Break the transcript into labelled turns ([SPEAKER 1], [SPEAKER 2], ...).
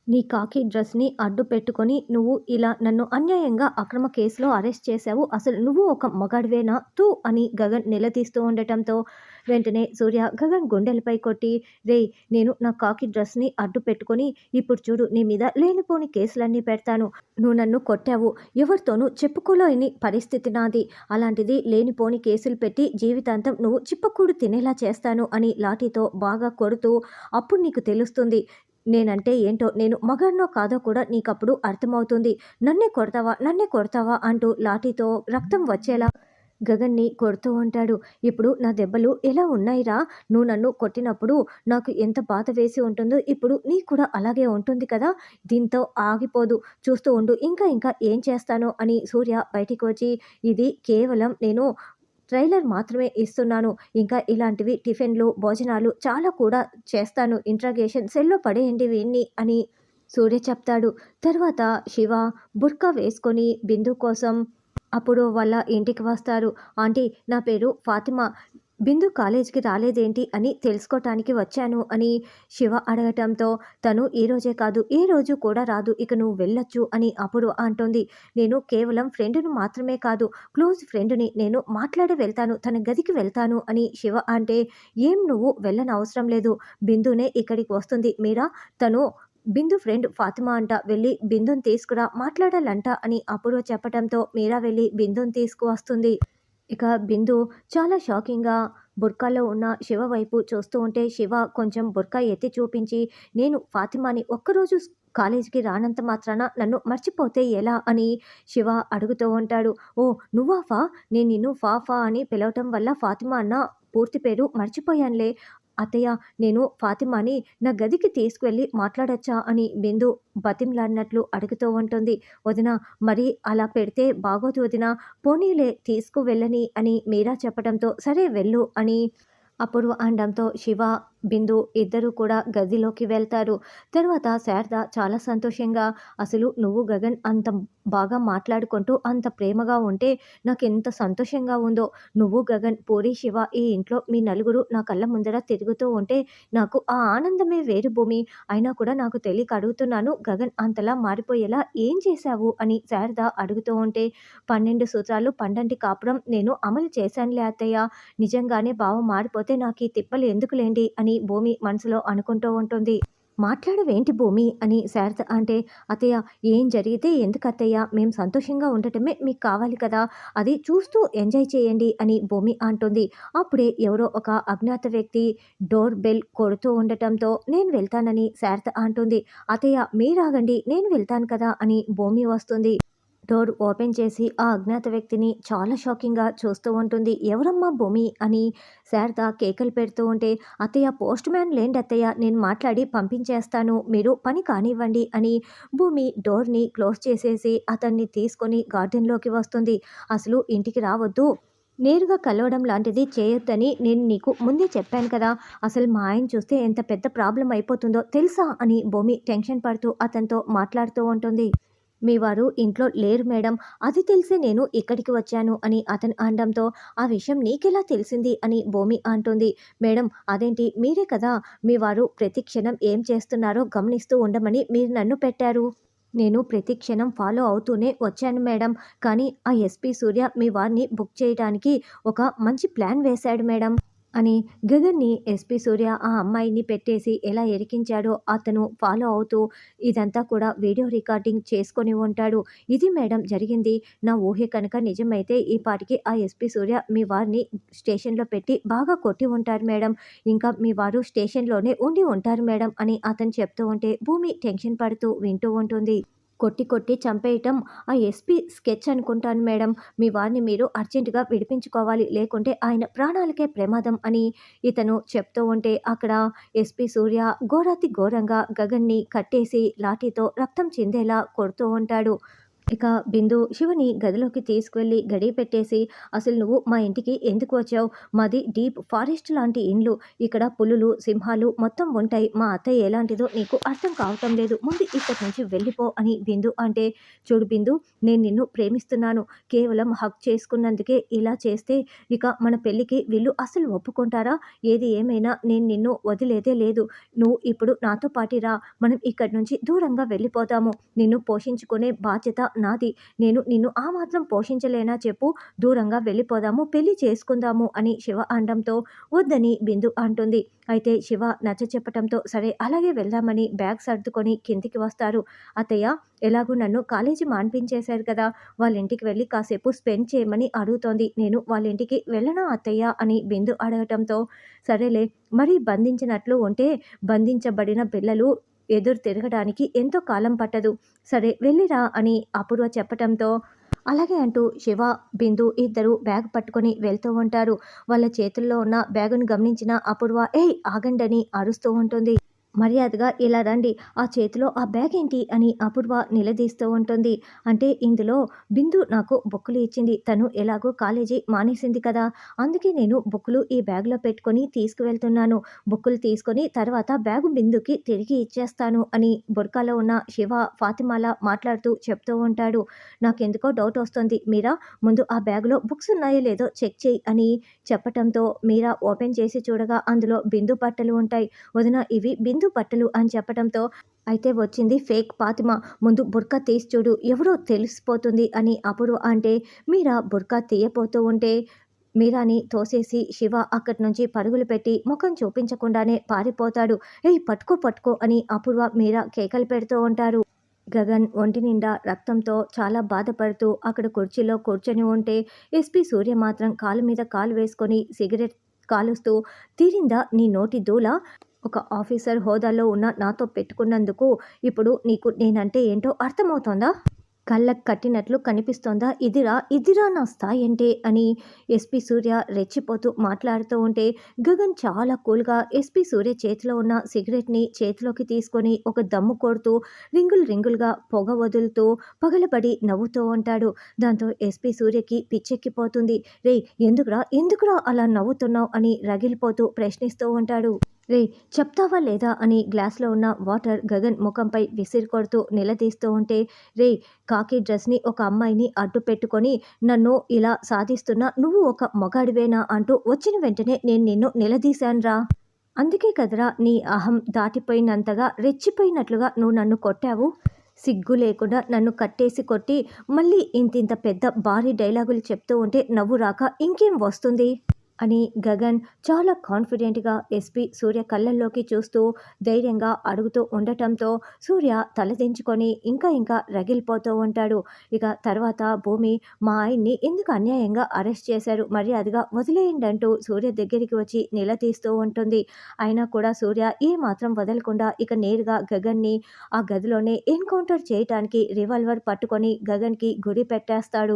[SPEAKER 1] నీ కాకి డ్రెస్‌ని అడ్డు పెట్టుకొని నువ్వు ఇలా నన్ను అన్యాయంగా అక్రమ కేసులో అరెస్ట్ చేశావు. అసలు నువ్వు ఒక మగాడివేనా? తూ అని గగన్ నిలదీస్తూ ఉండటంతో వెంటనే సూర్య గగన్ గుండెలపై కొట్టి, రేయ్! నేను నా కాకి డ్రెస్‌ని అడ్డు పెట్టుకొని ఇప్పుడు చూడు నీ మీద లేనిపోని కేసులన్నీ పెడతాను. నువ్వు నన్ను కొట్టావు. ఎవరితోనూ చెప్పుకోలేని పరిస్థితి నాది. అలాంటిది లేనిపోని కేసులు పెట్టి జీవితాంతం నువ్వు చిప్పకూడు తినేలా చేస్తాను అని లాఠీతో బాగా కొడుతూ, అప్పుడు నీకు తెలుస్తుంది నేనంటే ఏంటో, నేను మగాడినో కాదో కూడా నీకప్పుడు అర్థమవుతుంది. నన్నే కొడతావా అంటూ లాఠీతో రక్తం వచ్చేలా గగన్ని కొడుతూ ఉంటాడు. ఇప్పుడు నా దెబ్బలు ఎలా ఉన్నాయిరా? నువ్వు నన్ను కొట్టినప్పుడు నాకు ఎంత బాధ వేసి ఉంటుందో ఇప్పుడు నీకు కూడా అలాగే ఉంటుంది కదా! దీంతో ఆగిపోదు. చూస్తూ ఉండు. ఇంకా ఏం చేస్తానో అని సూర్య బయటికి వచ్చి, ఇది కేవలం నేను ట్రైలర్ మాత్రమే ఇస్తున్నాను. ఇంకా ఇలాంటివి టిఫిన్‌లు, భోజనాలు చాలా కూడా చేస్తాను. ఇంట్రాగేషన్ సెల్‌లో పడేయండి వీడిని అని సూర్య చెప్తాడు. తర్వాత శివ బుర్కా వేసుకొని బిందు కోసం అప్పుడు వాళ్ళ ఇంటికి వస్తారు. ఆంటీ నా పేరు ఫాతిమా. బిందు కాలేజీకి రాలేదేంటి అని తెలుసుకోటానికి వచ్చాను అని శివ అడగటంతో తను ఈరోజే కాదు ఏ రోజు కూడా రాదు. ఇక నువ్వు వెళ్ళొచ్చు అని అపూర్వ అంటోంది. నేను కేవలం ఫ్రెండ్‌ని మాత్రమే కాదు క్లోజ్ ఫ్రెండ్‌ని. నేను మాట్లాడి వెళ్తాను. తన గదికి వెళ్తాను అని శివ అంటే, ఏం నువ్వు వెళ్ళనవసరం లేదు. బిందునే ఇక్కడికి వస్తుంది. మీరా తను బిందు ఫ్రెండ్ ఫాతిమా అంట. వెళ్ళి బిందుని తీసుకురా మాట్లాడాలంట అని అపూర్వ చెప్పటంతో మీరా వెళ్ళి బిందుని తీసుకువస్తుంది. ఇక బిందు చాలా షాకింగ్‌గా బుర్కాలో ఉన్న శివ వైపు చూస్తూ ఉంటే శివ కొంచెం బుర్కా ఎత్తి చూపించి, నేను ఫాతిమాని ఒక్కరోజు కాలేజీకి రానంత మాత్రాన నన్ను మర్చిపోతే ఎలా అని శివ అడుగుతూ ఉంటాడు. ఓహ్! నువ్వా ఫా? నేను నిన్ను ఫా అని పిలవటం వల్ల ఫాతిమా అన్న పూర్తి పేరు మర్చిపోయానులే. అత్తయ్య నేను ఫాతిమాని నా గదికి తీసుకువెళ్ళి మాట్లాడొచ్చా అని బిందు బతిమలాడినట్లు అడుగుతూ ఉంటుంది. వదినా మరి అలా పెడితే బాగోదు వదినా. పోనీలే తీసుకువెళ్ళని అని మీరా చెప్పడంతో సరే వెళ్ళు అని అపూర్వ అనడంతో శివ, బిందు ఇద్దరూ కూడా గదిలోకి వెళ్తారు. తర్వాత శారద చాలా సంతోషంగా, అసలు నువ్వు గగన్ అంత బాగా మాట్లాడుకుంటూ అంత ప్రేమగా ఉంటే నాకెంత సంతోషంగా ఉందో. నువ్వు గగన్, పూరి, శివ ఈ ఇంట్లో మీ నలుగురు నా కళ్ళ ముందర తిరుగుతూ ఉంటే నాకు ఆ ఆనందమే వేరు భూమి. అయినా కూడా నాకు తెలియక అడుగుతున్నాను, గగన్ అంతలా మారిపోయేలా ఏం చేశావు అని శారద అడుగుతూ ఉంటే, 12 సూత్రాలు పండంటి కాపురం నేను అమలు చేశానులే అత్తయ్య. నిజంగానే బావ మారిపోతే నాకీ తిప్పలు ఎందుకులేండి అని భూమి మనసులో అనుకుంటూ ఉంటుంది. మాట్లాడవేంటి భూమి అని శారద అంటే, అత్తయ్య ఏం జరిగితే ఎందుకు అత్తయ్య, మేము సంతోషంగా ఉండటమే మీకు కావాలి కదా, అది చూస్తూ ఎంజాయ్ చేయండి అని భూమి అంటుంది. అప్పుడే ఎవరో ఒక అజ్ఞాత వ్యక్తి డోర్ బెల్ కొడుతూ ఉండటంతో నేను వెళ్తానని శారద అంటుంది. అత్తయ్య మీరాగండి నేను వెళ్తాను కదా అని భూమి వస్తుంది. డోర్ ఓపెన్ చేసి ఆ అజ్ఞాత వ్యక్తిని చాలా షాకింగ్‌గా చూస్తూ ఉంటుంది. ఎవరమ్మా భూమి అని శారద కేకలు పెడుతూ ఉంటే, అత్తయ్య పోస్ట్ మ్యాన్ లేండి అత్తయ్య నేను మాట్లాడి పంపించేస్తాను. మీరు పని కానివ్వండి అని భూమి డోర్‌ని క్లోజ్ చేసేసి అతన్ని తీసుకొని గార్డెన్‌లోకి వస్తుంది. అసలు ఇంటికి రావద్దు. నేరుగా కలవడం లాంటిది చేయొద్దని నేను నీకు ముందే చెప్పాను కదా! అసలు మా ఆయన చూస్తే ఎంత పెద్ద ప్రాబ్లమ్ అయిపోతుందో తెలుసా అని భూమి టెన్షన్ పడుతూ అతనితో మాట్లాడుతూ ఉంటుంది. మీ వారు ఇంట్లో లేరు మేడం. అది తెలిసే నేను ఇక్కడికి వచ్చాను అని అతను అనడంతో, ఆ విషయం నీకెలా తెలిసింది అని భూమి అంటుంది. మేడం అదేంటి మీరే కదా మీ వారు ప్రతి క్షణం ఏం చేస్తున్నారో గమనిస్తూ ఉండమని మీరు నన్ను పెట్టారు. నేను ప్రతి క్షణం ఫాలో అవుతూనే వచ్చాను మేడం. కానీ ఆ ఎస్పీ సూర్య మీ వారిని బుక్ చేయడానికి ఒక మంచి ప్లాన్ వేశాడు మేడం అని గగన్ని ఎస్పీ సూర్య ఆ అమ్మాయిని పెట్టేసి ఎలా ఇరికించాడో అతను ఫాలో అవుతూ ఇదంతా కూడా వీడియో రికార్డింగ్ చేసుకొని ఉంటాడు. ఇది మేడం జరిగింది. నా ఊహే కనుక నిజమైతే ఈ పాటికి ఆ ఎస్పీ సూర్య మీ వారిని స్టేషన్‌లో పెట్టి బాగా కొట్టి ఉంటారు మేడం. ఇంకా మీ వారు స్టేషన్‌లోనే ఉండి ఉంటారు మేడం అని అతను చెప్తూ ఉంటే భూమి టెన్షన్ పడుతూ వింటూ ఉంటుంది. కొట్టి చంపేయటం ఆ ఎస్పీ స్కెచ్ అనుకుంటాను మేడం. మీ వారిని మీరు అర్జెంటుగా విడిపించుకోవాలి. లేకుంటే ఆయన ప్రాణాలకే ప్రమాదం అని ఇతను చెప్తూ ఉంటే అక్కడ ఎస్పీ సూర్య ఘోరాతి ఘోరంగా గగన్ని కట్టేసి లాఠీతో రక్తం చిందేలా కొడుతూ ఉంటాడు. ఇక బిందు శివని గదిలోకి తీసుకువెళ్ళి గడియ పెట్టేసి, "అసలు నువ్వు మా ఇంటికి ఎందుకు వచ్చావు? మాది డీప్ ఫారెస్ట్ లాంటి ఇండ్లు. ఇక్కడ పులులు, సింహాలు మొత్తం ఉంటాయి. మా అత్తయ్య ఎలాంటిదో నీకు అర్థం కావటం లేదు. ముందు ఇక్కడి నుంచి వెళ్ళిపో" అని బిందు అంటే, "చూడు బిందు, నేను నిన్ను ప్రేమిస్తున్నాను. కేవలం హగ్ చేసుకున్నందుకే ఇలా చేస్తే ఇక మన పెళ్ళికి వీళ్ళు అసలు ఒప్పుకుంటారా? ఏది ఏమైనా నేను నిన్ను వదిలేదే లేదు. నువ్వు ఇప్పుడు నాతో పాటు రా. మనం ఇక్కడి నుంచి దూరంగా వెళ్ళిపోదాము. నిన్ను పోషించుకునే బాధ్యత నాది. నేను నిన్ను ఆ మాత్రం పోషించలేనా చెప్పు? దూరంగా వెళ్ళిపోదాము. పెళ్లి చేసుకుందాము" అని శివ అనడంతో వద్దని బిందు అంటుంది. అయితే శివ నచ్చచెప్పటంతో సరే అలాగే వెళ్దామని బ్యాగ్ సర్దుకొని కిందికి వస్తారు. "అత్తయ్య, ఎలాగూ నన్ను కాలేజీ మాన్పించేశారు కదా! వాళ్ళ ఇంటికి వెళ్ళి కాసేపు స్పెండ్ చేయమని అడుగుతోంది. నేను వాళ్ళ ఇంటికి వెళ్ళనా అత్తయ్య" అని బిందు అడగటంతో, "సరేలే, మరీ బంధించినట్లు ఉంటే బంధించబడిన పిల్లలు ఎదురు తిరగడానికి ఎంతో కాలం పట్టదు. సరే వెళ్ళిరా" అని అపూర్వ చెప్పటంతో అలాగే అంటూ శివ, బిందు ఇద్దరు బ్యాగ్ పట్టుకొని వెళ్తూ ఉంటారు. వాళ్ళ చేతుల్లో ఉన్న బ్యాగును గమనించిన అపూర్వ "ఏయ్ ఆగండని" అరుస్తూ ఉంటుంది. "మర్యాదగా ఇలా రండి. ఆ చేతిలో ఆ బ్యాగ్ ఏంటి" అని అపూర్వ నిలదీస్తూ ఉంటుంది. "అంటే ఇందులో బిందు నాకు బుక్కులు ఇచ్చింది. తను ఎలాగో కాలేజీ మానేసింది కదా! అందుకే నేను బుక్కులు ఈ బ్యాగ్‌లో పెట్టుకొని తీసుకువెళ్తున్నాను. బుక్కులు తీసుకొని తర్వాత బ్యాగు బిందుకి తిరిగి ఇచ్చేస్తాను" అని బుర్కాలో ఉన్న శివ, ఫాతిమాల మాట్లాడుతూ చెప్తూ ఉంటాడు. "నాకెందుకో డౌట్ వస్తోంది మీరా. ముందు ఆ బ్యాగులో బుక్స్ ఉన్నాయో లేదో చెక్ చెయ్యి" అని చెప్పటంతో మీరా ఓపెన్ చేసి చూడగా అందులో బిందు బట్టలు ఉంటాయి. "వదిన, ఇవి బిందు బట్టలు" అని చెప్పటంతో, "అయితే వచ్చింది ఫేక్ ఫాతిమా. ముందు బుర్కా తీసి చూడు. ఎవరో తెలిసిపోతుంది" అని అపూర్వ అంటే, మీరా బుర్కా తీయపోతూ ఉంటే మీరాని తోసేసి శివ అక్కడి నుంచి పరుగులు పెట్టి ముఖం చూపించకుండానే పారిపోతాడు. "ఏయ్ పట్టుకో పట్టుకో" అని అపూర్వ, మీరా కేకలు పెడుతూ ఉంటారు. గగన్ ఒంటి నిండా రక్తంతో చాలా బాధపడుతూ అక్కడ కుర్చీలో కూర్చొని ఉంటే, ఎస్పీ సూర్య మాత్రం కాలు మీద కాలు వేసుకొని సిగరెట్ కాలుస్తూ, "తీరిందా నీ నోటి దూల? ఒక ఆఫీసర్ హోదాలో ఉన్న నాతో పెట్టుకున్నందుకు ఇప్పుడు నీకు నేనంటే ఏంటో అర్థమవుతోందా? కళ్ళకు కట్టినట్లు కనిపిస్తోందా? ఇదిరా నా స్థాయంటే" అని ఎస్పీ సూర్య రెచ్చిపోతూ మాట్లాడుతూ ఉంటే, గగన్ చాలా కూల్గా ఎస్పీ సూర్య చేతిలో ఉన్న సిగరెట్ని చేతిలోకి తీసుకొని ఒక దమ్ము కొడుతూ రింగులు రింగులుగా పొగ వదులుతూ పగలబడి నవ్వుతూ ఉంటాడు. దాంతో ఎస్పీ సూర్యకి పిచ్చెక్కిపోతుంది. "రేయ్, ఎందుకురా అలా నవ్వుతున్నావు" అని రగిలిపోతూ ప్రశ్నిస్తూ ఉంటాడు. "రేయ్, చెప్తావా లేదా" అని గ్లాస్లో ఉన్న వాటర్ గగన్ ముఖంపై విసిరి కొడుతూ నిలదీస్తూ ఉంటే, "రేయ్, కాకి డ్రెస్ని ఒక అమ్మాయిని అడ్డు పెట్టుకొని నన్ను ఇలా సాధిస్తున్నా నువ్వు ఒక మగాడివేనా అంటూ వచ్చిన వెంటనే నేను నిన్ను నిలదీశానురా. అందుకే కదరా నీ అహం దాటిపోయినంతగా రెచ్చిపోయినట్లుగా నువ్వు నన్ను కొట్టావు. సిగ్గు లేకుండా నన్ను కట్టేసి కొట్టి మళ్ళీ ఇంతింత పెద్ద భారీ డైలాగులు చెప్తూ ఉంటే నవ్వు రాక ఇంకేం వస్తుంది" అని గగన్ చాలా కాన్ఫిడెంట్గా ఎస్పీ సూర్య కళ్ళల్లోకి చూస్తూ ధైర్యంగా అడుగుతూ ఉండటంతో సూర్య తలదించుకొని ఇంకా రగిలిపోతూ ఉంటాడు. ఇక తర్వాత భూమి, "మా ఆయన్ని ఎందుకు అన్యాయంగా అరెస్ట్ చేశారు? మర్యాదగా వదిలేయండి" అంటూ సూర్య దగ్గరికి వచ్చి నిలదీస్తూ ఉంటుంది. అయినా కూడా సూర్య ఏమాత్రం వదలకుండా ఇక నేరుగా గగన్ని ఆ గదిలోనే ఎన్కౌంటర్ చేయటానికి రివాల్వర్ పట్టుకొని గగన్కి గురి పెట్టేస్తాడు.